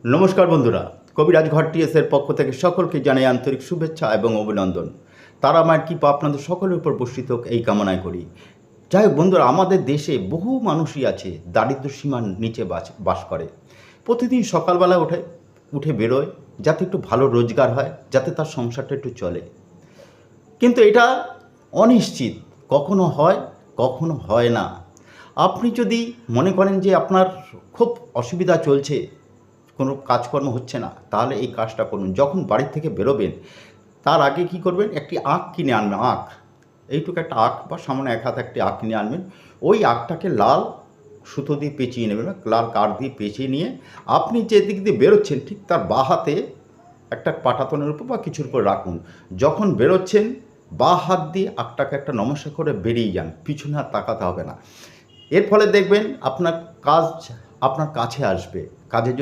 নমস্কার বন্ধুরা, কবিরাজ ঘর টিএসের পক্ষ থেকে সকলকে জানাই আন্তরিক শুভেচ্ছা এবং অভিনন্দন। তারা মায়ের কৃপা আপনাদের সকলের উপর বর্ষিত হোক এই কামনায় করি। যাই হোক বন্ধুরা, আমাদের দেশে বহু মানুষই আছে দারিদ্র সীমার নিচে বাস করে। প্রতিদিন সকালবেলা উঠে বেরোয় যাতে একটু ভালো রোজগার হয়, যাতে তার সংসারটা একটু চলে। কিন্তু এটা অনিশ্চিত, কখনো হয় কখনো হয় না। আপনি যদি মনে করেন যে আপনার খুব অসুবিধা চলছে, কোনো কাজকর্ম হচ্ছে না, তাহলে এই কাজটা করুন। যখন বাড়ি থেকে বেরোবেন তার আগে কি করবেন, একটি আখ কিনে আনবেন। আখ, এইটুকু একটা আখ বা সামনে এক হাত একটি আখ কিনে আনবেন। ওই আখটাকে লাল সুতো দিয়ে পেঁচিয়ে নেবেন, লাল কাঠ দিয়ে পেঁচিয়ে নিয়ে আপনি যে দিক দিয়ে বেরোচ্ছেন ঠিক তার বাঁ হাতে একটা পাটাতনের উপর বা কিছুর উপর রাখুন। যখন বেরোচ্ছেন বাঁ হাত দিয়ে আখটাকে একটা নমস্কার করে বেরিয়ে যান, পিছনে আর তাকাতে হবে না। এর ফলে দেখবেন আপনার কাজ আপনার কাছে আসবে। কাজের জন্য